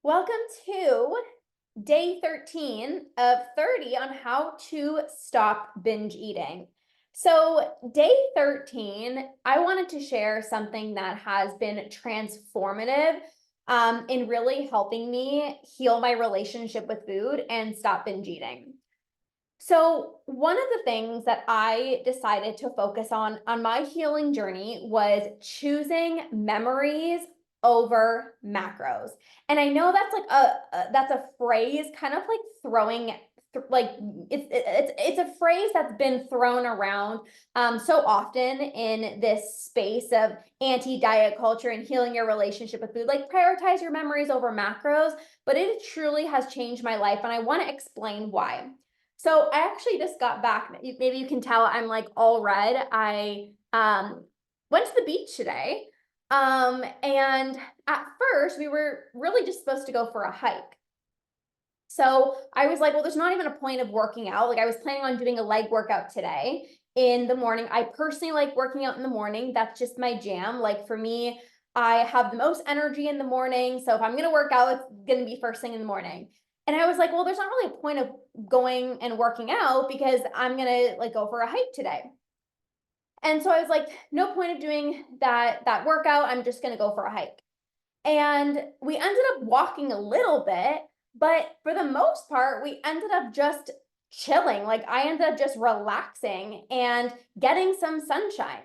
Welcome to day 13 of 30 on how to stop binge eating. So, day 13, I wanted to share something that has been transformative in really helping me heal my relationship with food and stop binge eating. So, one of the things that I decided to focus on my healing journey was choosing memories over macros. And I know that's like that's a phrase kind of like throwing like it's a phrase that's been thrown around so often in this space of anti-diet culture and healing your relationship with food, like prioritize your memories over macros. But it truly has changed my life, and I want to explain why. So I actually just got back. Maybe you can tell I'm like all red. I went to the beach today. And at first we were really just supposed to go for a hike. So I was like, well, there's not even a point of working out. Like I was planning on doing a leg workout today in the morning. I personally like working out in the morning. That's just my jam. Like for me, I have the most energy in the morning. So if I'm going to work out, it's going to be first thing in the morning. And I was like, well, there's not really a point of going and working out because I'm going to like go for a hike today. And so I was like, no point of doing that workout. I'm just going to go for a hike. And we ended up walking a little bit, but for the most part, we ended up just chilling. Like I ended up just relaxing and getting some sunshine.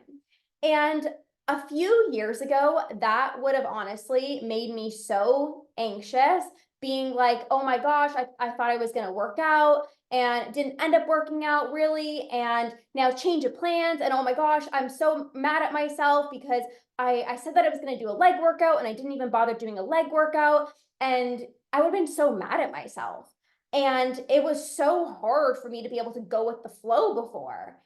And a few years ago, that would have honestly made me so anxious, being like, oh my gosh, I thought I was going to work out and didn't end up working out really. And now change of plans. And oh my gosh, I'm so mad at myself because I said that I was going to do a leg workout and I didn't even bother doing a leg workout. And I would have been so mad at myself. And it was so hard for me to be able to go with the flow before.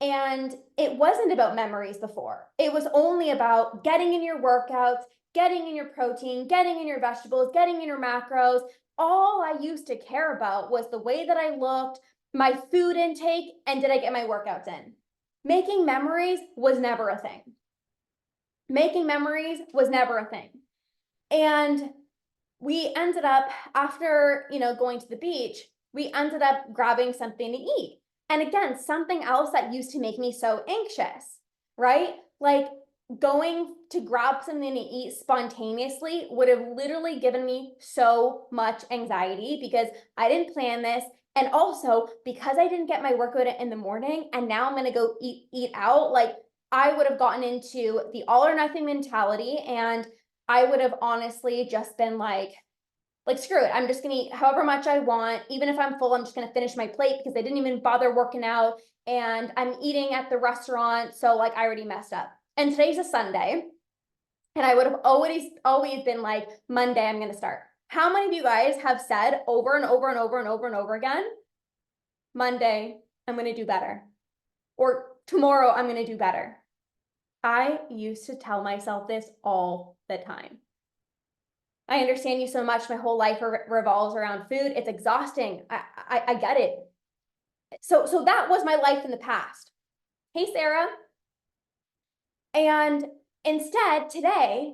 And it wasn't about memories before. It was only about getting in your workouts, getting in your protein, getting in your vegetables, getting in your macros. All I used to care about was the way that I looked, my food intake, and did I get my workouts in? Making memories was never a thing. Making memories was never a thing. And we ended up, after, going to the beach, we ended up grabbing something to eat. And again, something else that used to make me so anxious, right? Like going to grab something to eat spontaneously would have literally given me so much anxiety because I didn't plan this. And also because I didn't get my workout in the morning and now I'm going to go eat out, like I would have gotten into the all or nothing mentality, and I would have honestly just been like screw it, I'm just gonna eat however much I want. Even if I'm full, I'm just gonna finish my plate because I didn't even bother working out and I'm eating at the restaurant, so like I already messed up. And today's a Sunday, and I would have always been like, Monday I'm gonna start. How many of you guys have said over and over and over and over and over again, Monday I'm gonna do better, or tomorrow I'm gonna do better? I used to tell myself this all the time. I understand you so much. My whole life revolves around food. It's exhausting. I get it. So that was my life in the past. Hey, Sarah. And instead, today,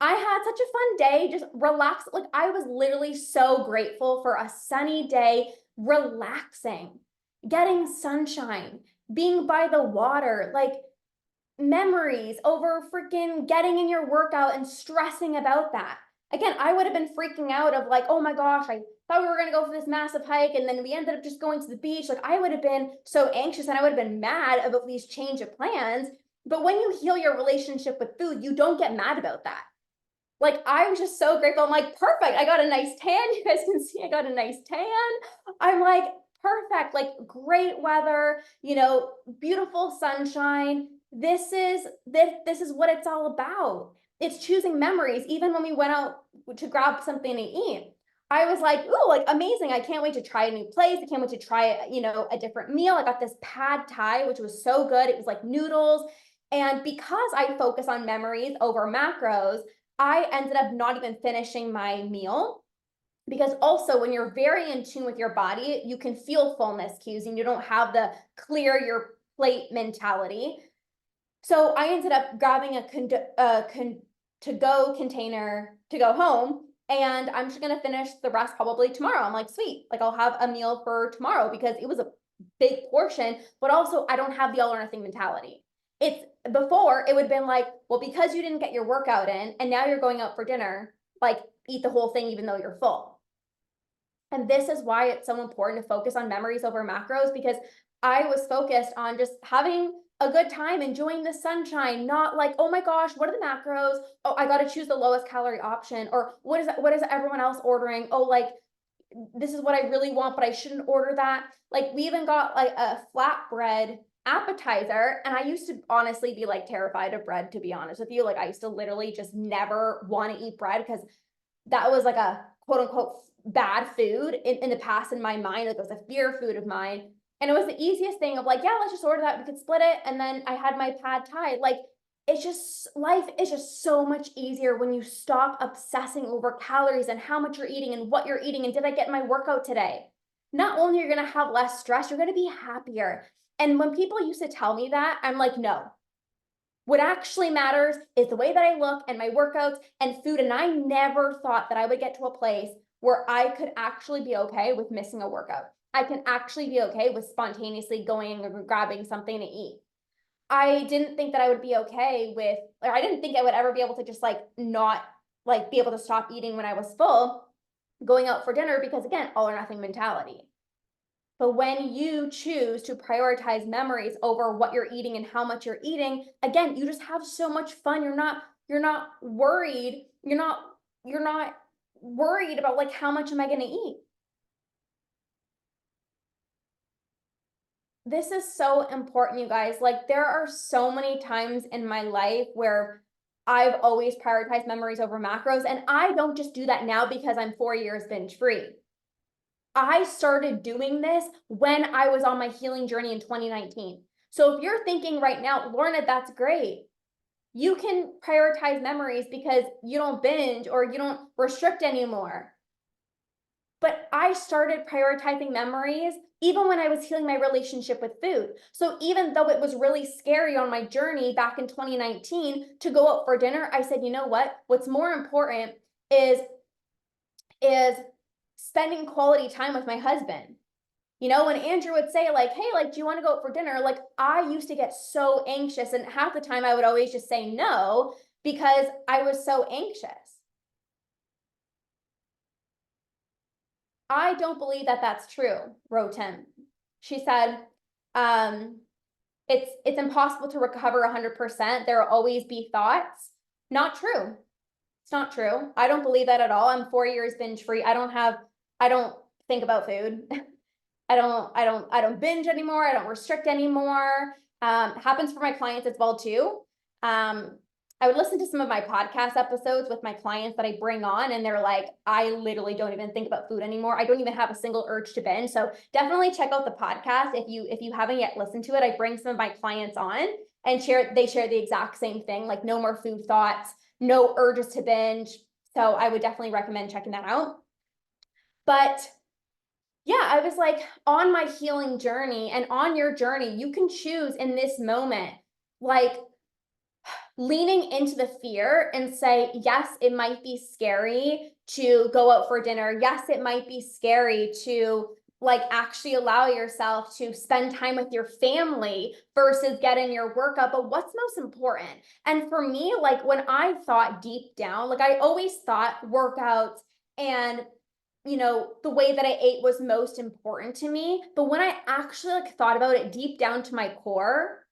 I had such a fun day, just relax. Like I was literally so grateful for a sunny day, relaxing, getting sunshine, being by the water, like memories over freaking getting in your workout and stressing about that. Again, I would have been freaking out of like, oh my gosh, I thought we were going to go for this massive hike and then we ended up just going to the beach. Like I would have been so anxious and I would have been mad about these change of plans. But when you heal your relationship with food, you don't get mad about that. Like I was just so grateful. I'm like, perfect. I got a nice tan. You guys can see I got a nice tan. I'm like, perfect. Like great weather, beautiful sunshine. This is what it's all about. It's choosing memories. Even when we went out to grab something to eat, I was like, ooh, like amazing. I can't wait to try a new place. I can't wait to try, a different meal. I got this pad thai, which was so good. It was like noodles. And because I focus on memories over macros, I ended up not even finishing my meal, because also when you're very in tune with your body, you can feel fullness cues and you don't have the clear your plate mentality. So I ended up grabbing a to-go container to go home. and I'm just gonna finish the rest probably tomorrow. I'm like, sweet, like I'll have a meal for tomorrow because it was a big portion, but also I don't have the all or nothing mentality. It's before it would have been like, well, because you didn't get your workout in and now you're going out for dinner, like eat the whole thing even though you're full. And this is why it's so important to focus on memories over macros, because I was focused on just having a good time, enjoying the sunshine, not like, oh my gosh, what are the macros? Oh, I got to choose the lowest calorie option. Or what is everyone else ordering? Oh, like this is what I really want, but I shouldn't order that. Like we even got like a flatbread appetizer, and I used to honestly be like terrified of bread, to be honest with you. Like I used to literally just never want to eat bread because that was like a quote unquote bad food in the past in my mind. Like it was a fear food of mine. And it was the easiest thing of like, yeah, let's just order that. We could split it. And then I had my pad thai. Like it's just, life is just so much easier when you stop obsessing over calories and how much you're eating and what you're eating. And did I get my workout today? Not only are you going to have less stress, you're going to be happier. And when people used to tell me that, I'm like, no, what actually matters is the way that I look and my workouts and food. And I never thought that I would get to a place where I could actually be okay with missing a workout. I can actually be okay with spontaneously going and grabbing something to eat. I didn't think that I would be okay with, or I didn't think I would ever be able to just like not like be able to stop eating when I was full, going out for dinner, because again, all or nothing mentality. But when you choose to prioritize memories over what you're eating and how much you're eating, again, you just have so much fun. You're not worried. You're not worried about like how much am I going to eat? This is so important, you guys. Like there are so many times in my life where I've always prioritized memories over macros, and I don't just do that now because I'm 4 years binge free. I started doing this when I was on my healing journey in 2019. So if you're thinking right now, Lorna, that's great. You can prioritize memories because you don't binge or you don't restrict anymore. But I started prioritizing memories even when I was healing my relationship with food. So even though it was really scary on my journey back in 2019 to go out for dinner, I said, you know what? What's more important is spending quality time with my husband. You know, when Andrew would say like, hey, like, do you want to go out for dinner? Like I used to get so anxious, and half the time I would always just say no because I was so anxious. I don't believe that that's true, wrote him. She said, um, it's impossible to recover 100%. There will always be thoughts. Not true. It's not true. I don't believe that at all. I'm 4 years binge free. I don't think about food. I don't binge anymore. I don't restrict anymore. Happens for my clients as well too. I would listen to some of my podcast episodes with my clients that I bring on, and they're like, I literally don't even think about food anymore. I don't even have a single urge to binge. So definitely check out the podcast if you haven't yet listened to it. I bring some of my clients on and they share the exact same thing, like no more food thoughts, no urges to binge. So I would definitely recommend checking that out. But yeah, I was like on my healing journey, and on your journey, you can choose in this moment, like leaning into the fear and say, yes, it might be scary to go out for dinner. Yes, it might be scary to like actually allow yourself to spend time with your family versus getting your workout. But what's most important? And for me, like when I thought deep down, like I always thought workouts and the way that I ate was most important to me. But when I actually like thought about it deep down to my core,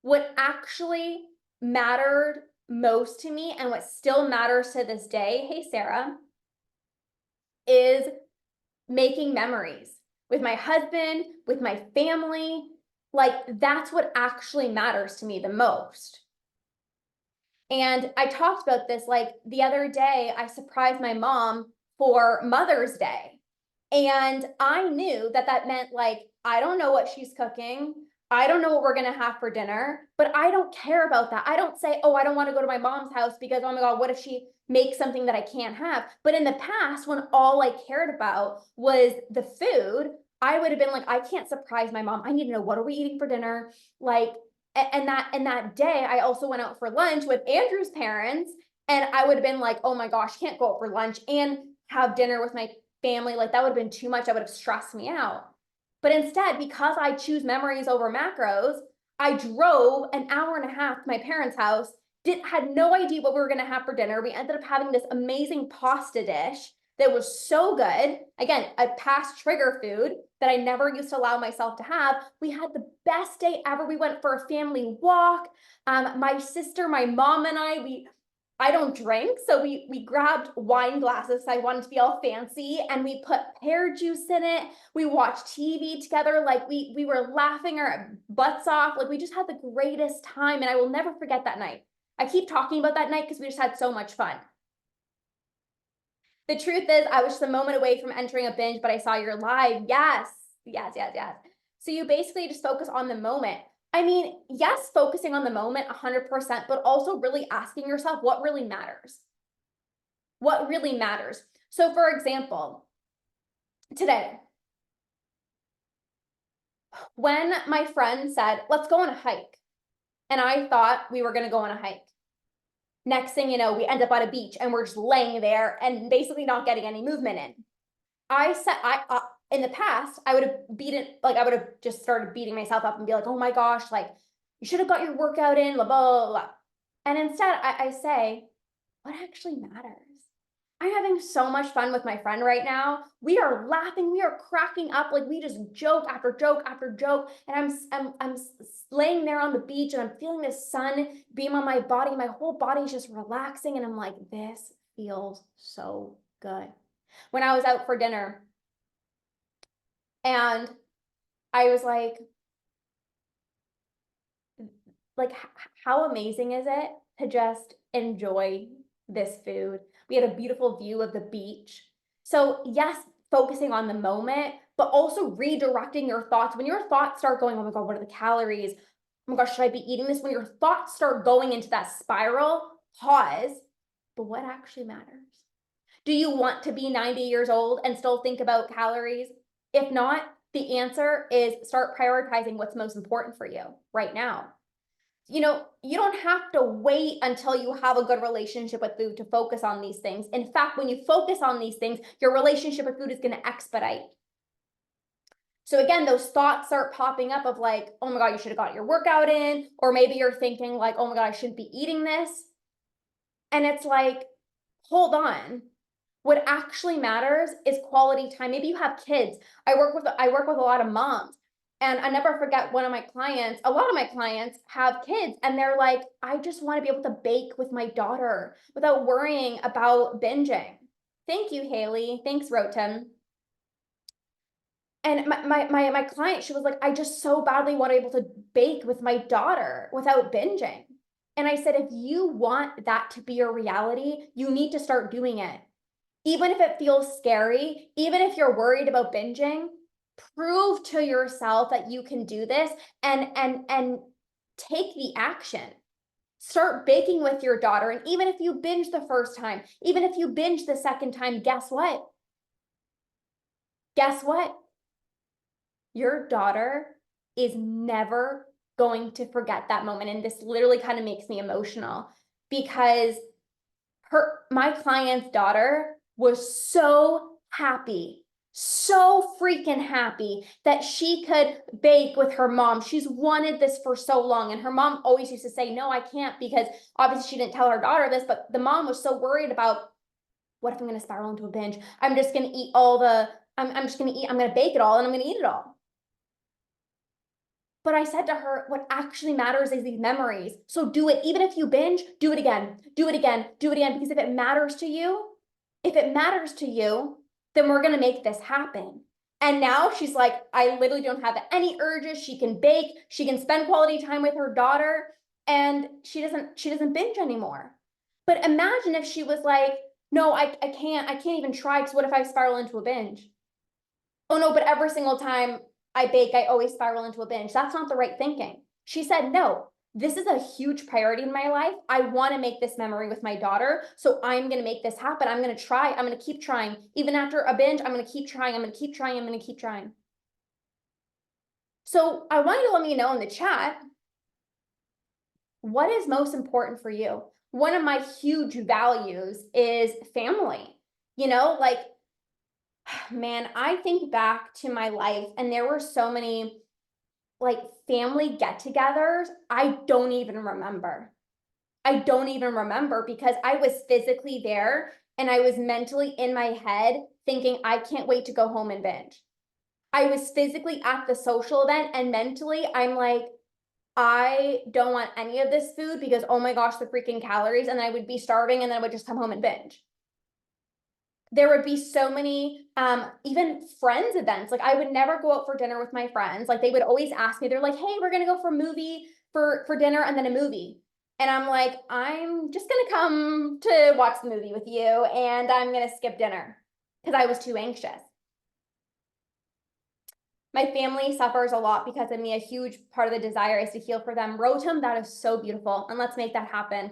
what actually mattered most to me and what still matters to this day, hey Sarah, is making memories with my husband, with my family. Like that's what actually matters to me the most. And I talked about this like the other day. I surprised my mom for Mother's Day. And I knew that that meant like, I don't know what she's cooking. I don't know what we're going to have for dinner, but I don't care about that. I don't say, oh, I don't want to go to my mom's house because, oh my God, what if she makes something that I can't have? But in the past, when all I cared about was the food, I would have been like, I can't surprise my mom. I need to know, what are we eating for dinner? Like, and that day I also went out for lunch with Andrew's parents, And I would have been like, oh my gosh, can't go out for lunch and have dinner with my family. Like that would have been too much. That would have stressed me out. But instead, because I choose memories over macros, I drove an hour and a half to my parents' house, had no idea what we were going to have for dinner. We ended up having this amazing pasta dish that was so good. Again, a past trigger food that I never used to allow myself to have. We had the best day ever. We went for a family walk. My sister, my mom, and I don't drink, so we grabbed wine glasses. I wanted to be all fancy, and we put pear juice in it. We watched TV together, like we were laughing our butts off. Like we just had the greatest time, and I will never forget that night. I keep talking about that night because we just had so much fun. The truth is, I was just a moment away from entering a binge, but I saw your live. Yes, yes, yes, yes. So you basically just focus on the moment. I mean, yes, focusing on the moment 100%, but also really asking yourself what really matters. What really matters. So for example, today, when my friend said, let's go on a hike, and I thought we were going to go on a hike. Next thing you know, we end up on a beach and we're just laying there and basically not getting any movement in. I said, in the past, I would have I would have just started beating myself up and be like, oh my gosh, like you should have got your workout in, blah, blah, blah, blah. And instead I say, what actually matters? I'm having so much fun with my friend right now. We are laughing, we are cracking up, like we just joke after joke after joke. And I'm laying there on the beach and I'm feeling the sun beam on my body. My whole body's just relaxing. And I'm like, this feels so good. When I was out for dinner and I was like, how amazing is it to just enjoy this food? We had a beautiful view of the beach. So yes, focusing on the moment, but also redirecting your thoughts. When your thoughts start going, oh my God, what are the calories? Oh my gosh, should I be eating this? When your thoughts start going into that spiral, pause. But what actually matters? Do you want to be 90 years old and still think about calories? If not, the answer is start prioritizing what's most important for you right now. You don't have to wait until you have a good relationship with food to focus on these things. In fact, when you focus on these things, your relationship with food is going to expedite. So again, those thoughts start popping up of like, oh my God, you should have got your workout in, or maybe you're thinking like, oh my God, I shouldn't be eating this. And it's like, hold on. What actually matters is quality time. Maybe you have kids. I work with a lot of moms. And I never forget a lot of my clients have kids and they're like, I just want to be able to bake with my daughter without worrying about binging. Thank you, Haley. Thanks, Rotem. And my client, she was like, I just so badly want to be able to bake with my daughter without binging. And I said, if you want that to be your reality, you need to start doing it. Even if it feels scary, even if you're worried about binging, prove to yourself that you can do this and take the action. Start baking with your daughter. And even if you binge the first time, even if you binge the second time, guess what? Guess what? Your daughter is never going to forget that moment. And this literally kind of makes me emotional because my client's daughter was so happy, so freaking happy that she could bake with her mom. She's wanted this for so long. And her mom always used to say, no, I can't, because obviously she didn't tell her daughter this, but the mom was so worried about, what if I'm going to spiral into a binge? I'm just going to eat I'm going to bake it all and I'm going to eat it all. But I said to her, what actually matters is these memories. So do it. Even if you binge, do it again, do it again, do it again. Because if it matters to you, then we're going to make this happen. And now she's like, I literally don't have any urges. She can bake, she can spend quality time with her daughter, and she doesn't binge anymore. But imagine if she was like, no, I can't even try, because what if I spiral into a binge? Oh no, but every single time I bake, I always spiral into a binge. That's not the right thinking. She said, no, this is a huge priority in my life. I want to make this memory with my daughter. So I'm going to make this happen. I'm going to try. I'm going to keep trying. Even after a binge, I'm going to keep trying. I'm going to keep trying. I'm going to keep trying. So I want you to let me know in the chat, what is most important for you? one of my huge values is family. You know, like, man, I think back to my life and there were so many like family get-togethers I don't even remember. I don't even remember because I was physically there and I was mentally in my head thinking, I can't wait to go home and binge. I was physically at the social event and mentally I'm like, I don't want any of this food because oh my gosh, the freaking calories. And I would be starving and then I would just come home and binge. There would be so many, even friends events. Like I would never go out for dinner with my friends. Like they would always ask me, they're like, hey, we're gonna go for a movie for dinner and then a movie. And I'm like, I'm just gonna come to watch the movie with you and I'm gonna skip dinner because I was too anxious. My family suffers a lot because of me. A huge part of the desire is to heal for them. Rotem, that is so beautiful. And let's make that happen.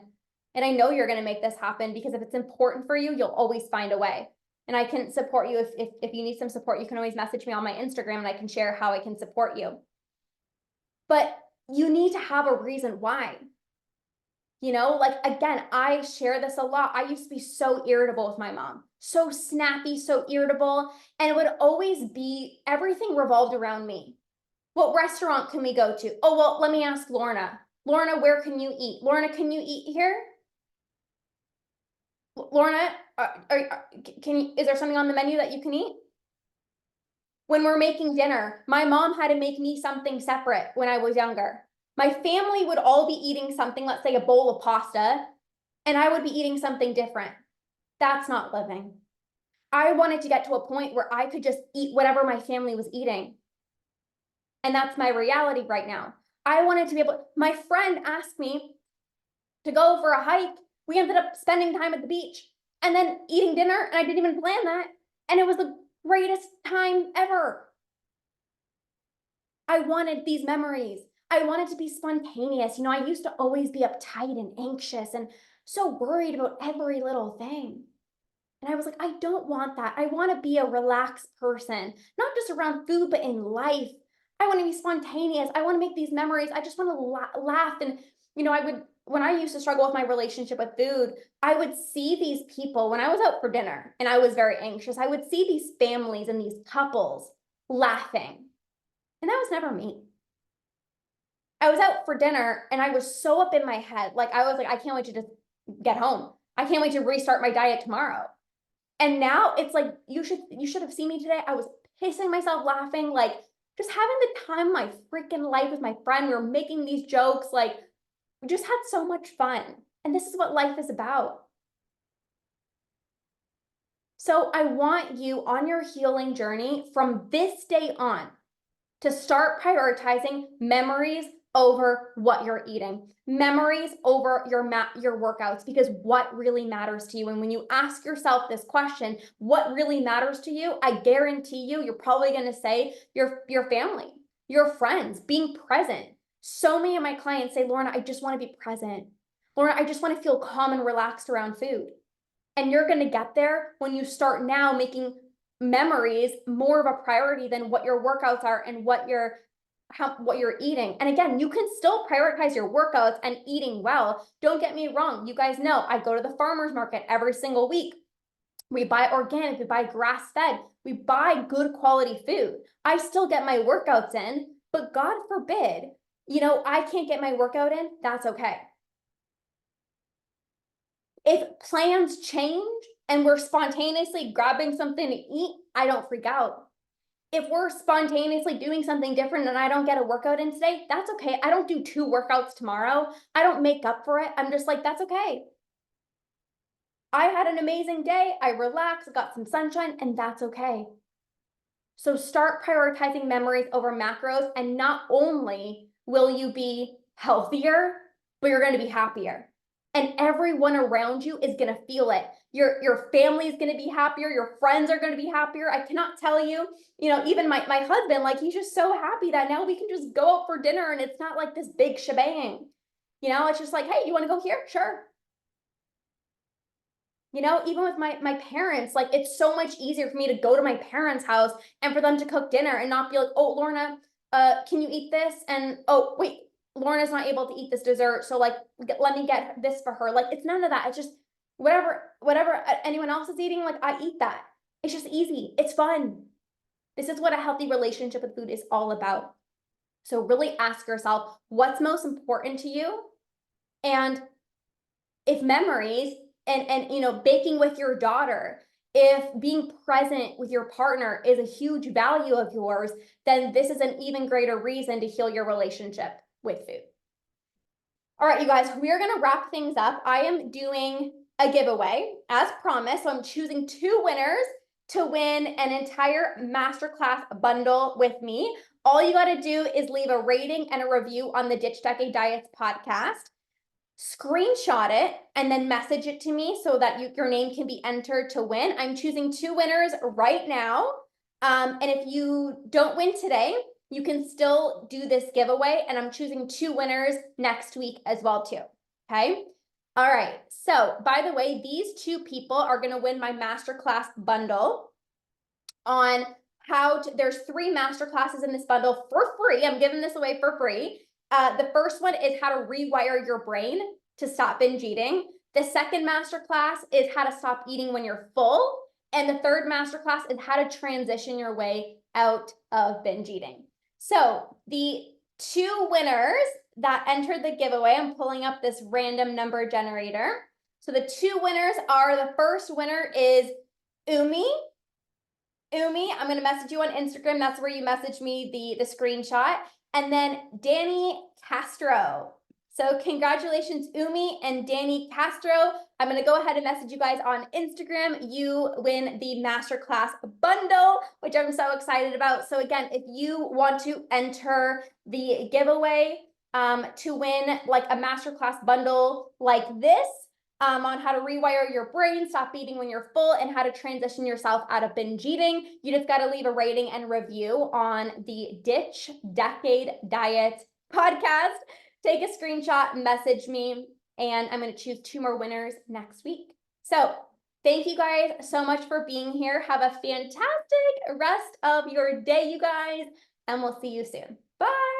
And I know you're going to make this happen because if it's important for you, you'll always find a way. And I can support you. If you need some support, you can always message me on my Instagram and I can share how I can support you. But you need to have a reason why. You know, like, again, I share this a lot. I used to be so irritable with my mom, so snappy, so irritable. And it would always be everything revolved around me. What restaurant can we go to? Oh, well, let me ask Lorna. Lorna, where can you eat? Lorna, can you eat here? Lorna, is there something on the menu that you can eat? When we're making dinner, my mom had to make me something separate when I was younger. My family would all be eating something, let's say a bowl of pasta, and I would be eating something different. That's not living. I wanted to get to a point where I could just eat whatever my family was eating. And that's my reality right now. I wanted to be able, my friend asked me to go for a hike. We ended up spending time at the beach and then eating dinner, and I didn't even plan that. And it was the greatest time ever. I wanted these memories. I wanted to be spontaneous. You know, I used to always be uptight and anxious and so worried about every little thing. And I was like, I don't want that. I want to be a relaxed person, not just around food, but in life. I want to be spontaneous. I want to make these memories. I just want to laugh. And, you know, when I used to struggle with my relationship with food, I would see these people when I was out for dinner and I was very anxious. I would see these families and these couples laughing. And that was never me. I was out for dinner and I was so up in my head. Like, I was like, I can't wait to just get home. I can't wait to restart my diet tomorrow. And now it's like, you should have seen me today. I was pissing myself laughing, like just having the time of my freaking life with my friend. We were making these jokes, like we just had so much fun. And this is what life is about. So I want you on your healing journey from this day on to start prioritizing memories over what you're eating, memories over your workouts, because what really matters to you. And when you ask yourself this question, what really matters to you, I guarantee you, you're probably going to say your family, your friends, being present. So many of my clients say, Lorna, I just want to be present. Lorna, I just want to feel calm and relaxed around food. And you're going to get there when you start now making memories more of a priority than what your workouts are and what you're eating. And again, you can still prioritize your workouts and eating well. Don't get me wrong. You guys know I go to the farmer's market every single week. We buy organic, we buy grass-fed, we buy good quality food. I still get my workouts in, but God forbid, you know, I can't get my workout in, that's okay. If plans change and we're spontaneously grabbing something to eat, I don't freak out. If we're spontaneously doing something different and I don't get a workout in today, that's okay. I don't do 2 workouts tomorrow. I don't make up for it. I'm just like, that's okay. I had an amazing day. I relaxed, got some sunshine, and that's okay. So start prioritizing memories over macros, and not only will you be healthier, but you're going to be happier. And everyone around you is going to feel it. Your family is going to be happier. Your friends are going to be happier. I cannot tell you, you know, even my husband, like, he's just so happy that now we can just go out for dinner and it's not like this big shebang. You know, it's just like, hey, you want to go here? Sure. You know, even with my parents, like, it's so much easier for me to go to my parents' house and for them to cook dinner and not be like, oh, Lorna, can you eat this? And oh, wait, Lorna's not able to eat this dessert, so like, let me get this for her. Like, it's none of that. It's just whatever anyone else is eating, like, I eat that. It's just easy. It's fun. This is what a healthy relationship with food is all about. So really ask yourself, what's most important to you? And if memories and you know, baking with your daughter, if being present with your partner is a huge value of yours, then this is an even greater reason to heal your relationship with food. All right, you guys, we are going to wrap things up. I am doing a giveaway as promised. So I'm choosing 2 winners to win an entire masterclass bundle with me. All you got to do is leave a rating and a review on the Ditch Decade Diets podcast. Screenshot it and then message it to me so that your name can be entered to win. I'm choosing 2 winners right now. And if you don't win today, you can still do this giveaway, and I'm choosing 2 winners next week as well too, okay? All right, so by the way, these 2 people are gonna win my masterclass bundle on there's 3 masterclasses in this bundle for free. I'm giving this away for free. The first one is how to rewire your brain to stop binge eating. The second masterclass is how to stop eating when you're full. And the third masterclass is how to transition your way out of binge eating. So the 2 winners that entered the giveaway, I'm pulling up this random number generator. So the 2 winners are, the first winner is Umi. Umi, I'm going to message you on Instagram. That's where you message me the screenshot. And then Danny Castro. So congratulations, Umi and Danny Castro. I'm going to go ahead and message you guys on Instagram. You win the masterclass bundle, which I'm so excited about. So again, if you want to enter the giveaway to win like a masterclass bundle like this, on how to rewire your brain, stop eating when you're full, and how to transition yourself out of binge eating, you just got to leave a rating and review on the Ditch Decade Diet podcast. Take a screenshot, message me, and I'm going to choose 2 more winners next week. So thank you guys so much for being here. Have a fantastic rest of your day, you guys, and we'll see you soon. Bye.